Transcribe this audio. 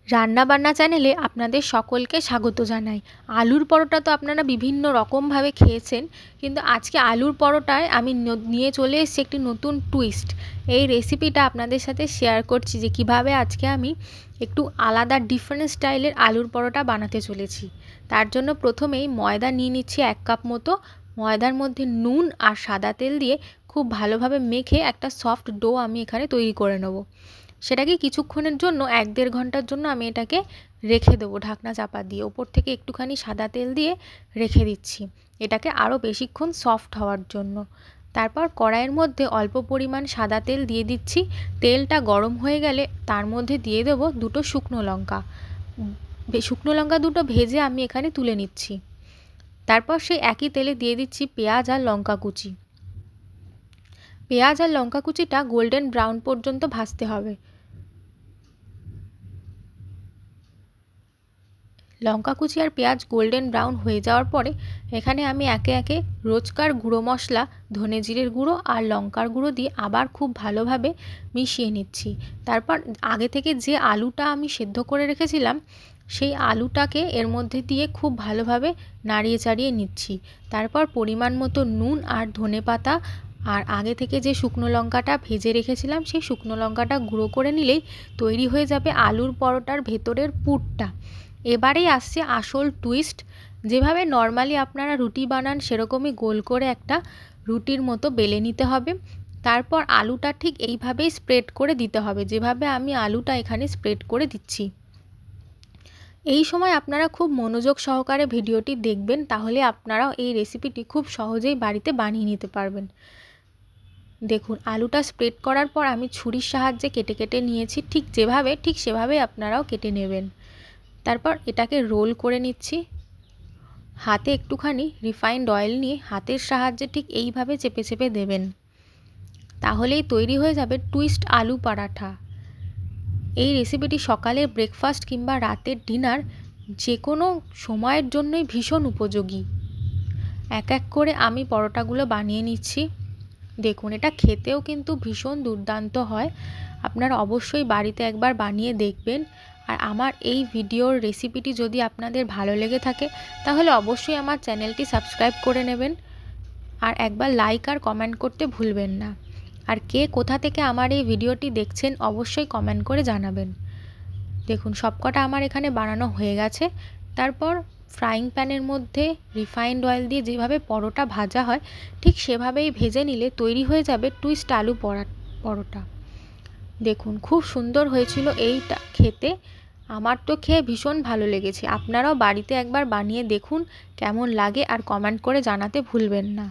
রান্নাবান্না চ্যানেলে আপনাদের সকলকে স্বাগত জানাই। আলুর পরোটা তো আপনারা বিভিন্ন রকমভাবে খেয়েছেন, কিন্তু আজকে আলুর পরোটায় আমি নিয়ে চলে এসেছি একটি নতুন টুইস্ট। এই রেসিপিটা আপনাদের সাথে শেয়ার করছি যে কিভাবে আজকে আমি একটু আলাদা ডিফারেন্ট স্টাইলের আলুর পরোটা বানাতে চলেছি। তার জন্য প্রথমেই ময়দা নিয়ে নিচ্ছি 1 কাপ মতো। ময়দার মধ্যে নুন আর সাদা তেল দিয়ে খুব ভালোভাবে মেখে একটা সফট ডো আমি এখানে তৈরি করে নেব। সেটাকে কিছুক্ষণের জন্য 1-1.5 ঘন্টার জন্য আমি এটাকে রেখে দেবো ঢাকনা চাপা দিয়ে। ওপর থেকে একটুখানি সাদা তেল দিয়ে রেখে দিচ্ছি এটাকে আরও বেশিক্ষণ সফট হওয়ার জন্য। তারপর কড়াইয়ের মধ্যে অল্প পরিমাণ সাদা তেল দিয়ে দিচ্ছি। তেলটা গরম হয়ে গেলে তার মধ্যে দিয়ে দেবো 2টো শুকনো লঙ্কা। শুকনো লঙ্কা 2টো ভেজে আমি এখানে তুলে নিচ্ছি। তারপর সেই একই তেলে দিয়ে দিচ্ছি পেঁয়াজ আর লঙ্কা কুচি। পেঁয়াজ আর লঙ্কা কুচিটা গোল্ডেন ব্রাউন পর্যন্ত ভাজতে হবে। লঙ্কা কুচি আর পেঁয়াজ গোল্ডেন ব্রাউন হয়ে যাওয়ার পরে এখানে আমি একে একে রোজকার গুঁড়ো মশলা ধনে জিরের গুঁড়ো আর লঙ্কার গুঁড়ো দিয়ে আবার খুব ভালোভাবে মিশিয়ে নিচ্ছি। তারপর আগে থেকে যে আলুটা আমি সেদ্ধ করে রেখেছিলাম সেই আলুটাকে এর মধ্যে দিয়ে খুব ভালোভাবে নাড়িয়ে চাড়িয়ে নিচ্ছি। তারপর পরিমাণ মতো নুন আর ধনেপাতা আর আগে থেকে যে শুকনো লঙ্কাটা ভেজে রেখেছিলাম সেই শুকনো লঙ্কাটা গুঁড়ো করে নিলেই তৈরি হয়ে যাবে আলুর পরোটার ভেতরের পুরটা। এবারেই আসছে আসল টুইস্ট। যেভাবে নর্মালি আপনারা রুটি বানান সেরকমই গোল করে একটা রুটির মতো বেলে নিতে হবে। তারপর আলুটা ঠিক এইভাবেই স্প্রেড করে দিতে হবে, যেভাবে আমি আলুটা এখানে স্প্রেড করে দিচ্ছি। এই সময় আপনারা খুব মনোযোগ সহকারে ভিডিওটি দেখবেন, তাহলে আপনারাও এই রেসিপিটি খুব সহজেই বাড়িতে বানিয়ে নিতে পারবেন। দেখুন আলুটা স্প্রেড করার পর আমি ছুরির সাহায্যে কেটে কেটে নিয়েছি, ঠিক সেভাবেই আপনারাও কেটে নেবেন। তারপর এটাকে রোল করে নিচ্ছি। হাতে একটুখানি রিফাইন্ড অয়েল নিয়ে হাতের সাহায্যে ঠিক এইভাবে চেপে চেপে দেবেন, তাহলেই তৈরি হয়ে যাবে টুইস্ট আলু পরাঠা। এই রেসিপিটি সকালের ব্রেকফাস্ট কিংবা রাতের ডিনার যে কোনো সময়ের জন্যই ভীষণ উপযোগী। এক এক করে আমি পরোটাগুলো বানিয়ে নিচ্ছি। দেখুন এটা খেতেও কিন্তু ভীষণ দুর্দান্ত হয়। আপনারা অবশ্যই বাড়িতে একবার বানিয়ে দেখবেন। আর আমার এই ভিডিওর রেসিপিটি যদি আপনাদের ভালো লেগে থাকে তাহলে অবশ্যই আমার চ্যানেলটি সাবস্ক্রাইব করে নেবেন আর একবার লাইক আর কমেন্ট করতে ভুলবেন না। আর কে কোথা থেকে আমার এই ভিডিওটি দেখছেন অবশ্যই কমেন্ট করে জানাবেন। দেখুন সবকটা আমার এখানে বানানো হয়ে গেছে। তারপর ফ্রাইং প্যানের মধ্যে রিফাইন্ড অয়েল দিয়ে যেভাবে পরোটা ভাজা হয় ঠিক সেভাবেই ভেজে নিলে তৈরি হয়ে যাবে টুইস্ট আলু পরোটা। দেখুন খুব সুন্দর হয়েছিল এইটা খেতে। আমার তো খেয়ে ভীষণ ভালো লেগেছে। আপনারাও বাড়িতে একবার বানিয়ে দেখুন কেমন লাগে আর কমেন্ট করে জানাতে ভুলবেন না।